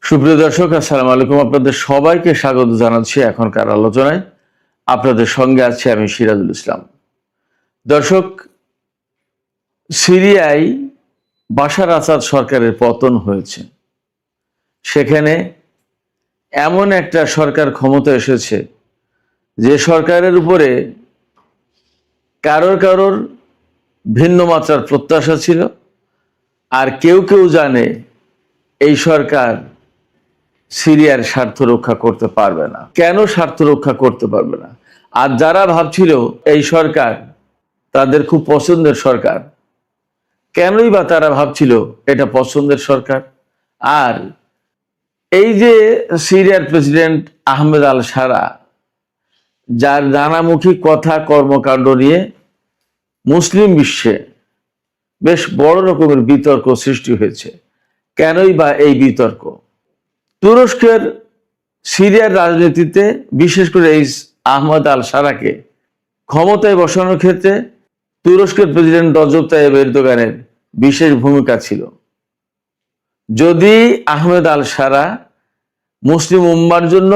সুপ্রিয় দর্শক, আসসালামু আলাইকুম। আপনাদের সবাইকে স্বাগত জানাচ্ছি এখনকার আলোচনায়। আপনাদের সঙ্গে আছি আমি সিরাজুল ইসলাম। দর্শক, সিরিয়ায় বাশার আসাদ সরকারের পতন হয়েছে। সেখানে এমন একটা সরকার ক্ষমতা এসেছে যে সরকারের উপরে কারোর ভিন্ন মাত্রার প্রত্যাশা ছিল, আর কেউ কেউ জানে এই সরকার সিরিয়ার স্বার্থ রক্ষা করতে পারবে না। কেন স্বার্থ রক্ষা করতে পারবে না? আর যারা ভাবছিল এই সরকার তাদের খুব পছন্দের সরকার, কেনই বা তারা ভাবছিল এটা পছন্দের সরকার? আর এই যে সিরিয়ার প্রেসিডেন্ট আহমেদ আল সারা, যার নানামুখী কথা কর্মকাণ্ড নিয়ে মুসলিম বিশ্বে বেশ বড় রকমের বিতর্ক সৃষ্টি হয়েছে। কেনই বা এই বিতর্ক? তুরস্কের সিরিয়ার রাজনীতিতে বিশেষ করে এই আহমদ আল সারাকে ক্ষমতায় বসানোর ক্ষেত্রে তুরস্কের প্রেসিডেন্ট রজব তাইয়েপ এরদোগানের বিশেষ ভূমিকা ছিল। যদি আহমেদ আল সারা মুসলিম উম্মার জন্য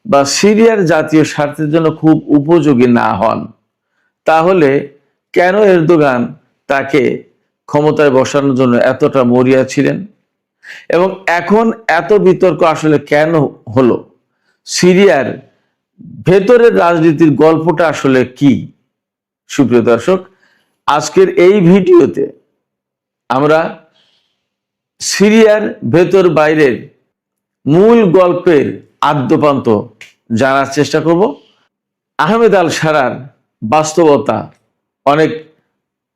বা সিরিয়ার জাতীয় স্বার্থের জন্য খুব উপযোগী না হন, তাহলে কেন এরদোগান তাকে ক্ষমতায় বসানোর জন্য এতটা মরিয়া ছিলেন? এবং এখন এত বিতর্ক আসলে কেন হলো? সিরিয়ার ভেতরের রাজনীতির গল্পটা আসলে কি? সুপ্রিয় দর্শক, আজকের এই ভিডিওতে আমরা সিরিয়ার ভেতর বাইরের মূল গল্পের আদ্যপান্ত জানার চেষ্টা করব। আহমেদ আল সারার বাস্তবতা, অনেক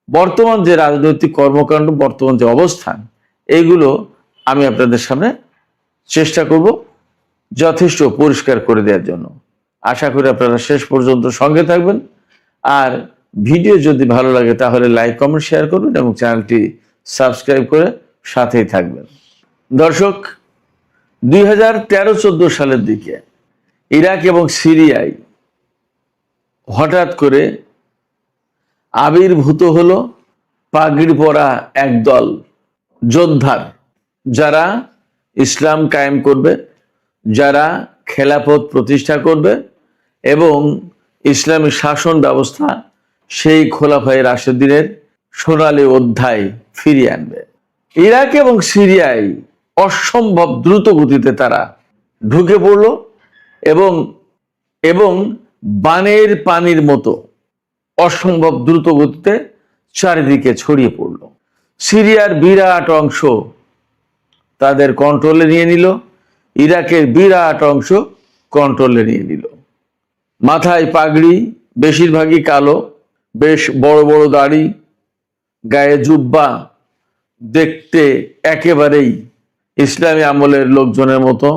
বর্তমান যে রাজনৈতিক কর্মকাণ্ড, বর্তমান যে অবস্থান, এইগুলো আমি আপনাদের সামনে চেষ্টা করব যথেষ্ট পরিষ্কার করে দেওয়ার জন্য। আশা করি আপনারা শেষ পর্যন্ত সঙ্গে থাকবেন। আর ভিডিও যদি ভালো লাগে তাহলে লাইক, কমেন্ট, শেয়ার করবেন এবং চ্যানেলটি সাবস্ক্রাইব করে সাথেই থাকবেন। দর্শক, 2013-14 সালের দিকে ইরাক এবং সিরিয়ায় হঠাৎ করে আবির্ভূত হলো পাগড়ি পরা একদল যোদ্ধার, যারা ইসলাম কায়েম করবে, যারা খেলাফত প্রতিষ্ঠা করবে এবং ইসলামী শাসন ব্যবস্থা সেই খোলাফায়ে রাশেদিনের সোনালী অধ্যায় ফিরিয়ে আনবে। ইরাক এবং সিরিয়ায় অসম্ভব দ্রুত গতিতে তারা ঢুকে পড়ল এবং এবং বানের পানির মতো অসম্ভব দ্রুত গতিতে চারিদিকে ছড়িয়ে পড়ল। সিরিয়ার বিরাট অংশ তাদের কন্ট্রোলে নিয়ে নিল, ইরাকের বিরাট অংশ কন্ট্রোলে নিয়ে নিল। মাথায় পাগড়ি, বেশিরভাগই কালো, বেশ বড় বড় দাড়ি, গায়ে জুব্বা, দেখতে একেবারেই ইসলামী আমলের লোকজনের মতো,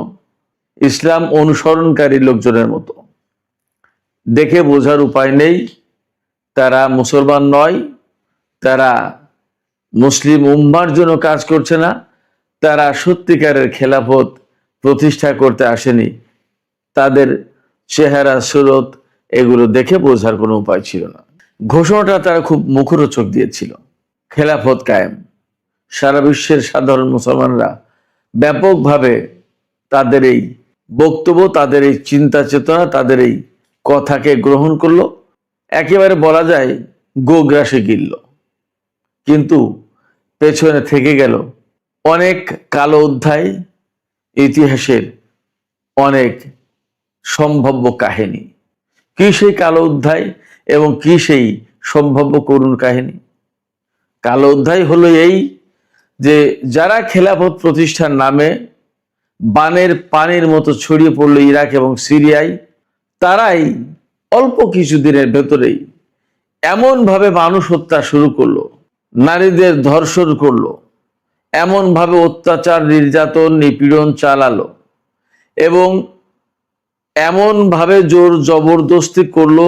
ইসলাম অনুসরণকারী লোকজনের মতো। দেখে বোঝার উপায় নেই তারা মুসলমান নয়, তারা মুসলিম উম্মার জন্য কাজ করছে না, তারা সত্যিকারের খেলাফত প্রতিষ্ঠা করতে আসেনি। তাদের চেহারা, সুরত, এগুলো দেখে বোঝার কোনো উপায় ছিল না। ঘোষণাটা তারা খুব মুখরোচক দিয়েছিল, খেলাফত কায়েম। সারা বিশ্বের সাধারণ মুসলমানরা ব্যাপকভাবে তাদের এই বক্তব্য, তাদের এই চিন্তা চেতনা, তাদের এই কথাকে গ্রহণ করলো। একেবারে বলা যায় গোগ্রাসে গিলল। কিন্তু পেছনে থেকে গেল অনেক কালো অধ্যায়, ইতিহাসের অনেক সম্ভাব্য কাহিনী। কি সেই কালো অধ্যায় এবং কি সেই সম্ভাব্য করুণ কাহিনী? কালো অধ্যায় হলো এই যে যারা খেলাফত প্রতিষ্ঠার নামে বানের পানির মতো ছড়িয়ে পড়লো ইরাক এবং সিরিয়ায়, তারাই অল্প কিছুদিনের ভেতরেই এমনভাবে মানুষ হত্যা শুরু করলো, নারীদের ধর্ষণ করলো, এমনভাবে অত্যাচার, নির্যাতন, নিপীড়ন চালালো এবং এমনভাবে জোর জবরদস্তি করলো,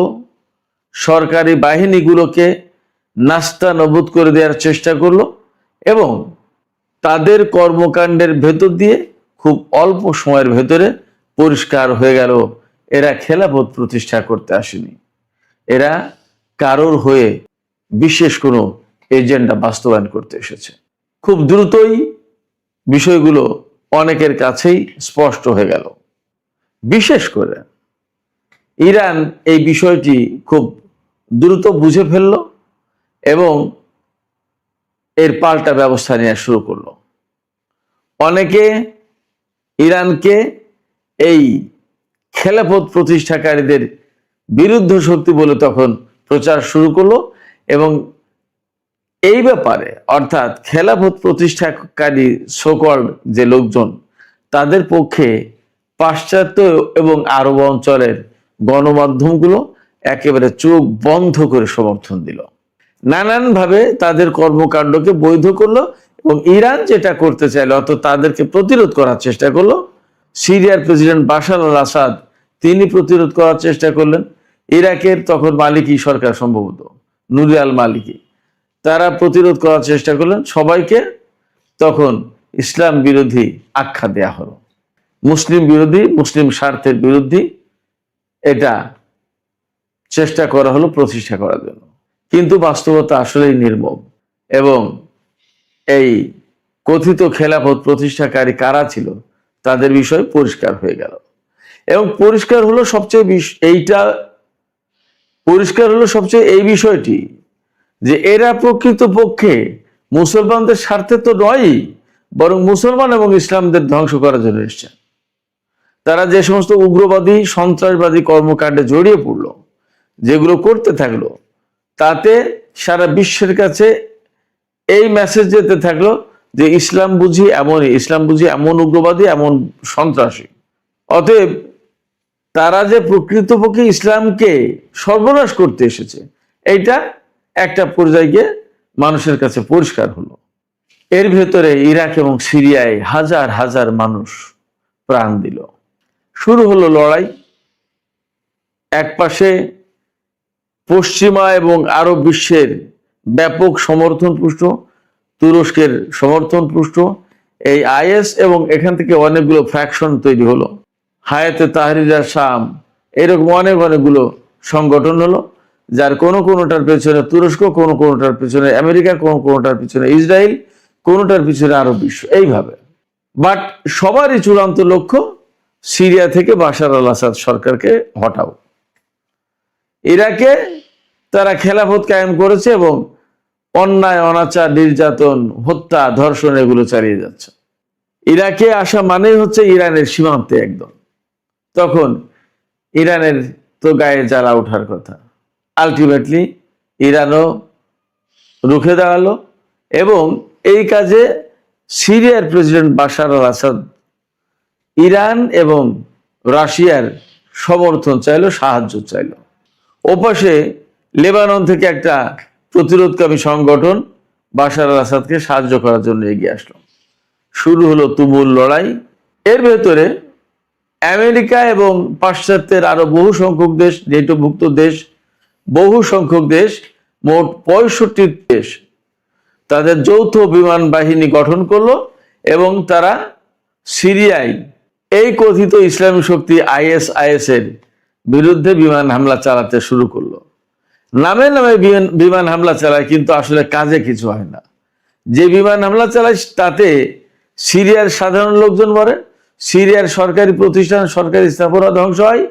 সরকারি বাহিনীগুলোকে নাস্তানাবুদ করে দেওয়ার চেষ্টা করলো এবং তাদের কর্মকাণ্ডের ভেতর দিয়ে খুব অল্প সময়ের ভেতরে পরিষ্কার হয়ে গেল এরা খেলাফত প্রতিষ্ঠা করতে আসেনি, এরা কারোর হয়ে বিশেষ কোনো এজেন্ডা বাস্তবায়ন করতে এসেছে। খুব দ্রুতই বিষয়গুলো অনেকের কাছেই স্পষ্ট হয়ে গেল। বিশেষ করে ইরান এই বিষয়টি খুব দ্রুত বুঝে ফেলল এবং এর পাল্টা ব্যবস্থা নেওয়া শুরু করলো। অনেকে ইরানকে এই খেলাফত প্রতিষ্ঠাকারীদের বিরুদ্ধ শক্তি বলে তখন প্রচার শুরু করলো এবং এই ব্যাপারে অর্থাৎ খেলাফত প্রতিষ্ঠাকারী সকল যে লোকজন তাদের পক্ষে পাশ্চাত্য এবং আরব অঞ্চলের গণমাধ্যমগুলো একেবারে চোখ বন্ধ করে সমর্থন দিল, নানানভাবে তাদের কর্মকাণ্ডকে বৈধ করলো এবং ইরান যেটা করতে চাইলো অর্থাৎ তাদেরকে প্রতিরোধ করার চেষ্টা করলো। সিরিয়ার প্রেসিডেন্ট বাশার আল আসাদ তিনি প্রতিরোধ করার চেষ্টা করলেন। ইরাকের তখন মালিকি সরকার, সম্ভবত নুরি আল মালিকি, তারা প্রতিরোধ করার চেষ্টা করলেন। সবাইকে তখন ইসলাম বিরোধী আখ্যা দেয়া হলো, মুসলিম বিরোধী, মুসলিম স্বার্থের বিরোধী এটা চেষ্টা করা হলো প্রতিষ্ঠা করার জন্য। কিন্তু বাস্তবতা আসলেই নির্মম এবং এই কথিত খেলাফত প্রতিষ্ঠাকারী কারা ছিল তাদের বিষয় পরিষ্কার হয়ে গেল। এবং পরিষ্কার হলো সবচেয়ে এই বিষয়টি যে এরা প্রকৃতপক্ষে মুসলমানদের স্বার্থে তো নয়, বরং মুসলমান এবং ইসলামদের ধ্বংস করার জন্য এসছে। তারা যে সমস্ত উগ্রবাদী সন্ত্রাসবাদী কর্মকাণ্ডে জড়িয়ে পড়লো, যেগুলো করতে থাকলো, তাতে সারা বিশ্বের কাছে এই মেসেজ যেতে থাকলো যে ইসলাম বুঝি এমনই, ইসলাম বুঝি এমন উগ্রবাদী, এমন সন্ত্রাসী। অতএব তারা যে প্রকৃতপক্ষে ইসলামকে সর্বনাশ করতে এসেছে এইটা একটা পর্যায়ে গিয়ে মানুষের কাছে পরিষ্কার হলো। এর ভেতরে ইরাক এবং সিরিয়ায় হাজার হাজার মানুষ প্রাণ দিল। শুরু হলো লড়াই। এক পাশে পশ্চিমা এবং আরব বিশ্বের ব্যাপক সমর্থন পুষ্ট, তুরস্কের সমর্থন পুষ্ট এই আইএস এবং এখান থেকে অনেকগুলো ফ্যাকশন তৈরি হলো, হায়াতে তাহরির শাম, এরকম অনেকগুলো সংগঠন হলো, যার কোনোটার পেছনে তুরস্ক, কোনোটার পেছনে আমেরিকা, কোনোটার পেছনে ইসরায়েল, কোনোটার পিছনে আরব বিশ্ব, এইভাবে। বাট সবারই চূড়ান্ত লক্ষ্য সিরিয়া থেকে বাশার আল আসাদ সরকারকে হটাও। ইরাকে তারা খেলাফত কায়েম করেছে এবং অন্যায়, অনাচার, নির্যাতন, হত্যা, ধর্ষণ এগুলো চালিয়ে যাচ্ছে। ইরাকে আসা মানেই হচ্ছে ইরানের সীমান্তে একদম। তখন ইরানের তো গায়ে জ্বালা ওঠার কথা। আলটিমেটলি ইরানও রুখে দাঁড়ালো এবং এই কাজে সিরিয়ার প্রেসিডেন্ট বাশার আল আসাদ ইরান এবং রাশিয়ার সমর্থন চাইলো, সাহায্য চাইলো। ওপাশে লেবানন থেকে একটা প্রতিরোধকামী সংগঠন বাশার আল আসাদকে সাহায্য করার জন্য এগিয়ে আসলো। শুরু হলো তুমুল লড়াই। এর ভেতরে আমেরিকা এবং পাশ্চাত্যের আরো বহু সংখ্যক দেশ, নেটোভুক্ত দেশ, বহু সংখ্যক দেশ, মোট 65 দেশ তাদের যৌথ বিমান বাহিনী গঠন করলো এবং তারা সিরিয়ায় এই কথিত ইসলামী শক্তি আইএস এর বিরুদ্ধে বিমান হামলা চালাতে শুরু করলো। নামে নামে বিমান হামলা চালায়, কিন্তু আসলে কাজে কিছু হয় না। যে বিমান হামলা চালায় তাতে সিরিয়ার সাধারণ লোকজন মরে, সিরিয়ার সরকারি প্রতিষ্ঠান, সরকারি স্থাপনা ধ্বংস হয়,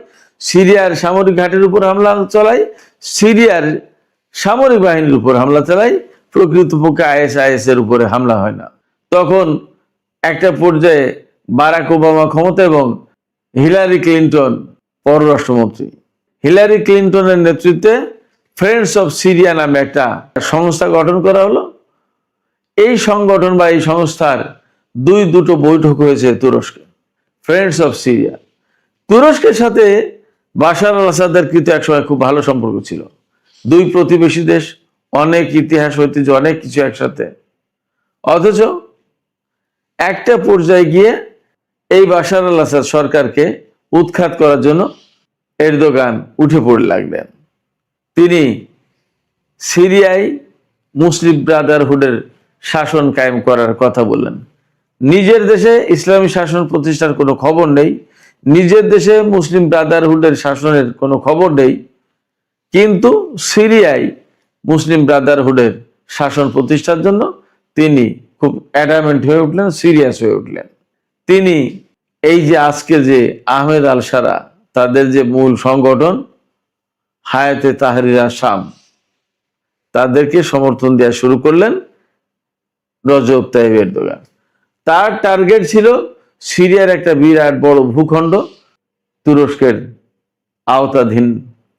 সিরিয়ার সামরিক ঘাটের উপর হামলা চালায়, সিরিয়ার সামরিক বাহিনীর উপর হামলা চালায়, প্রকৃতপক্ষে আইএস এর উপরে হামলা হয় না। তখন একটা পর্যায়ে বারাক ওবামা ক্ষমতা এবং হিলারি ক্লিন্টন পররাষ্ট্রমন্ত্রী, হিলারি ক্লিন্টনের নেতৃত্বে ফ্রেন্ডস অফ সিরিয়া নামে একটা সংস্থা গঠন করা হলো। এই সংগঠন বা এই সংস্থার দুটো বৈঠক হয়েছে তুরস্কে, ফ্রেন্ডস অফ সিরিয়া। তুরস্কের সাথে বাশার আল আসাদের কিন্তু একসময় খুব ভালো সম্পর্ক ছিল। দুই প্রতিবেশী দেশ, অনেক ইতিহাস, ঐতিহ্য, অনেক কিছু একসাথে। অথচ একটা পর্যায়ে গিয়ে এই বাশার আল আসাদ সরকারকে উৎখাত করার জন্য এরদোগান উঠে পড়ে লাগলেন। তিনি সিরিয়ায় মুসলিম ব্রাদারহুডের শাসন কায়েম করার কথা বললেন। নিজের দেশে ইসলামী শাসন প্রতিষ্ঠার কোনো খবর নেই, নিজের দেশে মুসলিম ব্রাদারহুডের শাসনের কোনো খবর নেই, কিন্তু সিরিয়ায় মুসলিম ব্রাদারহুডের শাসন প্রতিষ্ঠার জন্য তিনি খুব অ্যাডামেন্ট হয়ে উঠলেন, সিরিয়াস হয়ে উঠলেন। তিনি এই যে আজকে যে আহমেদ আল সারা, তাদের যে মূল সংগঠন হায়াতে তাহরির শাম, তাদেরকে সমর্থন দেওয়া শুরু করলেন রজব তাইয়িপ এরদোগান। তার টার্গেট ছিল সিরিয়ার একটা বিরাট বড় ভূখণ্ড তুরস্কের আওতাধীন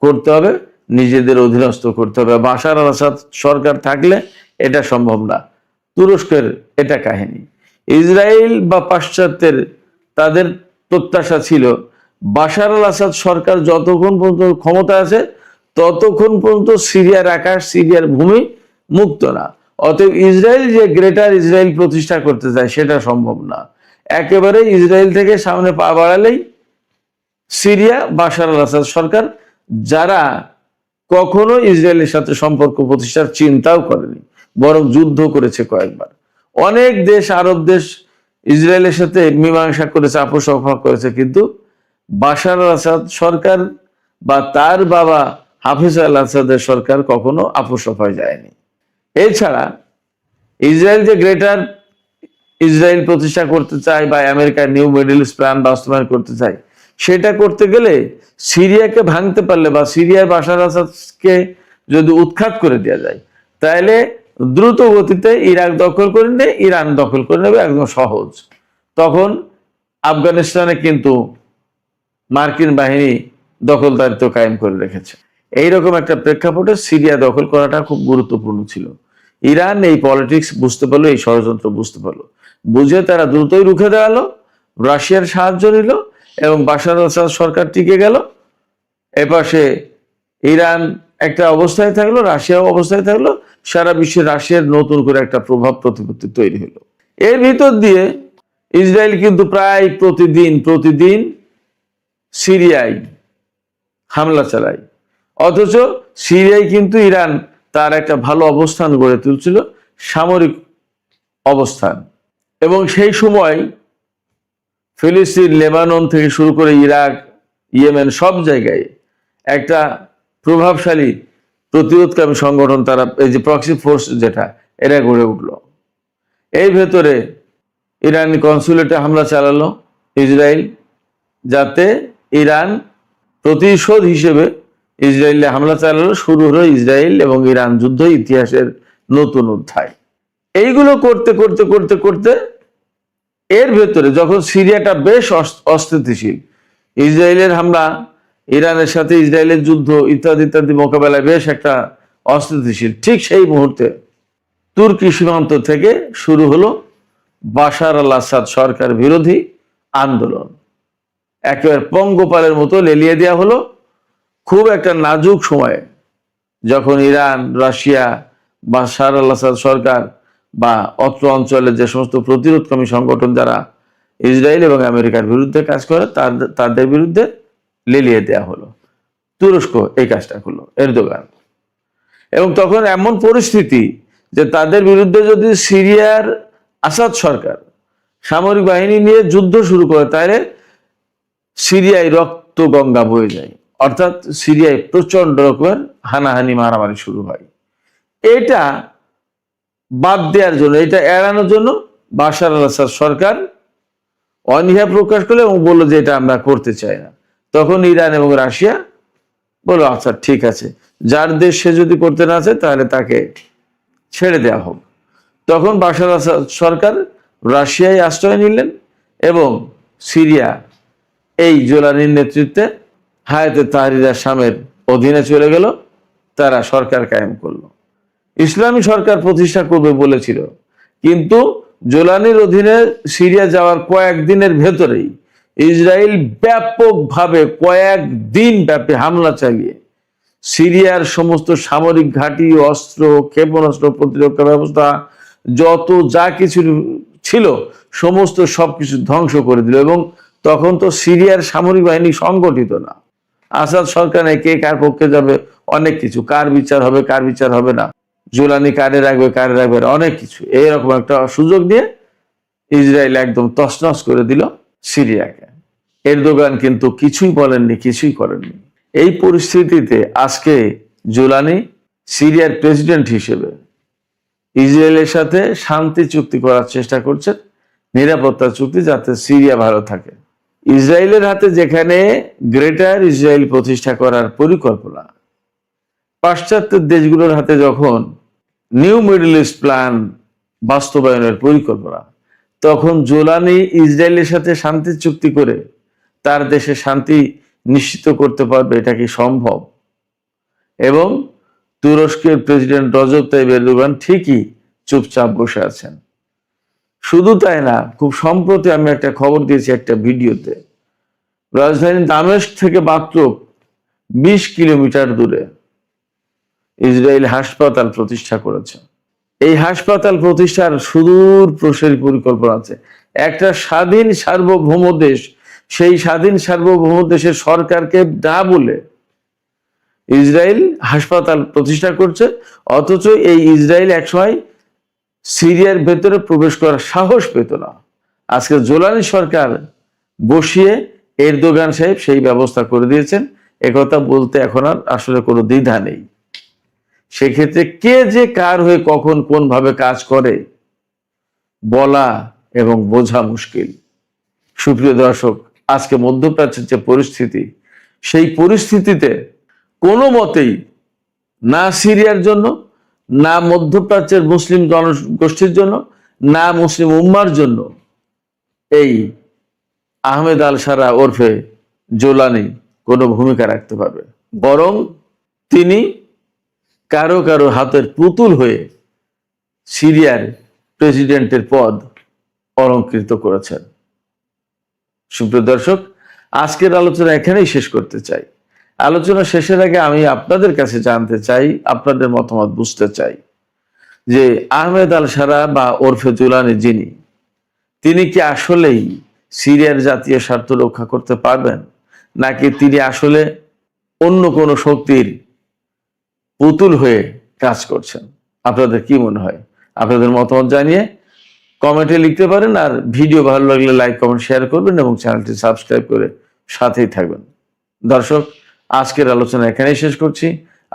করতে হবে, নিজেদের অধীনস্থ করতে হবে। বাশার আল আসাদ সরকার থাকলে এটা সম্ভব না। তুরস্কের এটা কাহিনী। ইসরায়েল বা পাশ্চাত্যের তাদের প্রত্যাশা ছিল বাশার আল আসাদ সরকার যতক্ষণ পর্যন্ত ক্ষমতা আছে ততক্ষণ পর্যন্ত সিরিয়ার আকাশ, সিরিয়ার ভূমি মুক্ত না। অতএব ইসরায়েল যে গ্রেটার ইসরায়েল প্রতিষ্ঠা করতে চায় সেটা সম্ভব না। একেবারে ইসরায়েল থেকে সামনে পা বাড়ালেই সিরিয়া, বাশার আল আসাদ সরকার, যারা কখনো ইসরায়েলের সাথে সম্পর্ক প্রতিষ্ঠার চিন্তাও করেনি, বরং যুদ্ধ করেছে কয়েকবার। অনেক দেশ, আরব দেশ ইসরায়েলের সাথে মীমাংসা করেছে, আপোষ করেছে, কিন্তু বাশার আল আসাদ সরকার বা তার বাবা হাফিজ আল আসাদের সরকার কখনো আপোষ যায়নি। এছাড়া ইসরায়েল যে গ্রেটার ইসরায়েল প্রতিষ্ঠা করতে চায় বা আমেরিকার নিউ মিডল ইস্ট প্ল্যান বাস্তবায়ন করতে চায়, সেটা করতে গেলে সিরিয়াকে ভাঙতে পারলে বা সিরিয়ার বাশার আসাদকে যদি উৎখাত করে দেওয়া যায়, তাহলে দ্রুত গতিতে ইরাক দখল করে নেবে, ইরান দখল করে নেবে, একদম সহজ। তখন আফগানিস্তানে কিন্তু মার্কিন বাহিনী দখলদারিত্ব কায়েম করে রেখেছে। এইরকম একটা প্রেক্ষাপটে সিরিয়া দখল করাটা খুব গুরুত্বপূর্ণ ছিল। ইরান এই পলিটিক্স বুঝতে পারলো, এই ষড়যন্ত্র বুঝতে পারলো, বুঝে তারা দ্রুতই রুখে দাঁড়ালো, রাশিয়ার সাহায্য নিল এবং বাশার আল আসাদ সরকার টিকে গেল। এপাশে ইরান একটা অবস্থায় থাকলো, রাশিয়াও অবস্থায় থাকলো, সারা বিশ্বে রাশিয়ার নতুন করে একটা প্রভাব প্রতিপত্তি তৈরি হলো। এর ভিতর দিয়ে ইসরায়েল কিন্তু প্রায় প্রতিদিন সিরিয়ায় হামলা চালায়। অথচ সিরিয়ায় কিন্তু ইরান তার একটা ভালো অবস্থান গড়ে তুলছিল, সামরিক অবস্থান। এবং সেই সময় ফিলিস্তিন, লেবানন থেকে শুরু করে ইরাক, ইয়েমেন, সব জায়গায় একটা প্রভাবশালী প্রতিরোধকামী সংগঠন, তারা এই যে প্রক্সি ফোর্স যেটা, এরা গড়ে উঠল। এই ভেতরে ইরানি কনসুলেটে হামলা চালালো ইসরায়েল, যাতে ইরান প্রতিশোধ হিসেবে ইসরায়েলে হামলা চালালো। শুরু হলো ইসরায়েল এবং ইরান যুদ্ধ, ইতিহাসের নতুন অধ্যায়। এইগুলো করতে করতে করতে করতে এর ভেতরে যখন সিরিয়াটা বেশ অস্থিতিশীল, ইসরায়েলের হামলা, ইরানের সাথে ইসরায়েলের যুদ্ধ ইত্যাদি ইত্যাদি মোকাবেলায় বেশ একটা অস্থিতিশীল, ঠিক সেই মুহূর্তে তুর্কি সীমান্ত থেকে শুরু হলো বাশার আল আসাদ সরকার বিরোধী আন্দোলন। একেবারে পঙ্গপালের মতো লেলিয়ে দেওয়া হলো। খুব একটা নাজুক সময়ে, যখন ইরান, রাশিয়া, বাশার আল আসাদ সরকার বা অত্র অঞ্চলের যে সমস্ত প্রতিরোধকামী সংগঠন যারা ইসরায়েল এবং আমেরিকার বিরুদ্ধে কাজ করে, তাদের বিরুদ্ধে লেলিয়ে দেওয়া হলো। তুরস্ক এই কাজটা করলো, এরদোগান। এবং তখন এমন পরিস্থিতি যে তাদের বিরুদ্ধে যদি সিরিয়ার আসাদ সরকার সামরিক বাহিনী নিয়ে যুদ্ধ শুরু করে, তাহলে সিরিয়ায় রক্ত গঙ্গা বয়ে যায়, অর্থাৎ সিরিয়ায় প্রচন্ড রকমের হানাহানি, মারামারি শুরু হয়। এটা বাদ দেওয়ার জন্য, এটা এড়ানোর জন্য বাশার আল আসাদ সরকার অনীহা প্রকাশ করলো এবং বললো যে এটা আমরা করতে চাই না। তখন ইরান এবং রাশিয়া বললো আচ্ছা ঠিক আছে, যার দেশ সে যদি করতে না চায় তাহলে তাকে ছেড়ে দেওয়া হোক। তখন বাশার আল আসাদ সরকার রাশিয়ায় আশ্রয় নিলেন এবং সিরিয়া এই জোলানির নেতৃত্বে হায়াতে তাহরির শামের অধীনে চলে গেল। তারা সরকার কায়েম করলো, ইসলামী সরকার প্রতিষ্ঠা করবে বলেছিল, কিন্তু জোলানির অধীনে সিরিয়া যাওয়ার কয়েকদিনের ভেতরেই ইসরায়েল ব্যাপকভাবে কয়েকদিন ব্যাপী হামলা চালিয়ে সিরিয়ার সমস্ত সামরিক ঘাঁটি, অস্ত্র, ক্ষেপণাস্ত্র, প্রতিরক্ষা ব্যবস্থা, যত যা কিছু ছিল সমস্ত সবকিছু ধ্বংস করে দিল। এবং তখন তো সিরিয়ার সামরিক বাহিনী সংগঠিত না, আসাদ সরকার নেই, কে কার পক্ষে যাবে, অনেক কিছু, কার বিচার হবে কার বিচার হবে না, জোলানি কারে রাখবে কারে রাখবে, অনেক কিছু। এইরকম একটা সুযোগ দিয়ে ইসরায়েল একদম তছনছ করে দিল সিরিয়াকে। এরদোগান কিন্তু কিছুই বলেননি, কিছুই করেননি। এই পরিস্থিতিতে আজকে জোলানি সিরিয়ার প্রেসিডেন্ট হিসেবে ইসরায়েলের সাথে শান্তি চুক্তি করার চেষ্টা করছেন, নিরাপত্তা চুক্তি, যাতে সিরিয়া ভালো থাকে। ইসরায়েলের হাতে যেখানে গ্রেটার ইসরায়েল প্রতিষ্ঠা করার পরিকল্পনা, পাশ্চাত্যের দেশগুলোর হাতে যখন নিউ মিডল ইস্ট প্ল্যান বাস্তবায়নের পরিকল্পনা, তখন জোলানি ইসরায়েলের সাথে শান্তি চুক্তি করে তার দেশে শান্তি নিশ্চিত করতে পারবে, এটা কি সম্ভব? এবং তুরস্কের প্রেসিডেন্ট রজব তাইয়িপ এরদোগান ঠিকই চুপচাপ বসে আছেন। শুধু তাই না, খুব সম্প্রতি আমি একটা খবর দিয়েছি একটা ভিডিওতে, রাজধানী দামেস্ক থেকে মাত্র 20 কিলোমিটার দূরে ইসরায়েল হাসপাতাল প্রতিষ্ঠা করেছে। এই হাসপাতাল প্রতিষ্ঠার সুদূর প্রসারী পরিকল্পনা আছে। একটা স্বাধীন সার্বভৌম দেশ, সেই স্বাধীন সার্বভৌম দেশের সরকারকে না বলে ইসরায়েল হাসপাতাল প্রতিষ্ঠা করছে, অথচ এই ইসরায়েল একসময় সিরিয়ার ভেতরে প্রবেশ করার সাহস পেত না। আজকে জোলানি সরকার বসিয়ে এরদোগান সাহেব সেই ব্যবস্থা করে দিয়েছেন। একথা বলতে এখন আর আসলে কোনো দ্বিধা নেই। সেক্ষেত্রে কে যে কার হয়ে কখন কোন ভাবে কাজ করে বলা এবং বোঝা মুশকিল। সুপ্রিয় দর্শক, আজকে মধ্যপ্রাচ্যের যে পরিস্থিতি, সেই পরিস্থিতিতে কোনো মতেই না সিরিয়ার জন্য, না মধ্যপ্রাচ্যের মুসলিম জনগোষ্ঠীর জন্য, না মুসলিম উম্মার জন্য এই আহমেদ আল সারা ওরফে জোলানি কোনো ভূমিকা রাখতে পারবে, বরং তিনি কারো কারো হাতের পুতুল হয়ে সিরিয়ার প্রেসিডেন্টের পদ অলঙ্কৃত করেছেন। সুপ্রিয় দর্শক, আজকের আলোচনা এখানেই শেষ করতে চাই। আলোচনা শেষের আগে আমি আপনাদের কাছে জানতে চাই, আপনাদের মতামত বুঝতে চাই যে আহমেদ আল সারা বা ওরফে জোলানি যিনি, তিনি কি আসলেই সিরিয়ার জাতীয় স্বার্থ রক্ষা করতে পারবেন, নাকি তিনি আসলে অন্য কোনো শক্তির পুতুল হয়ে কাজ করছেন? আপনাদের কি মনে হয়? আপনাদের মতামত জানিয়ে কমেন্টে লিখতে পারেন। আর ভিডিও ভালো লাগলে লাইক, কমেন্ট, শেয়ার করবেন এবং চ্যানেলটি সাবস্ক্রাইব করে সাথেই থাকবেন। দর্শক, আজকের আলোচনা এখানেই শেষ করছি।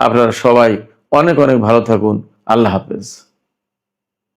আপনারা সবাই অনেক অনেক ভালো থাকুন। আল্লাহ হাফেজ।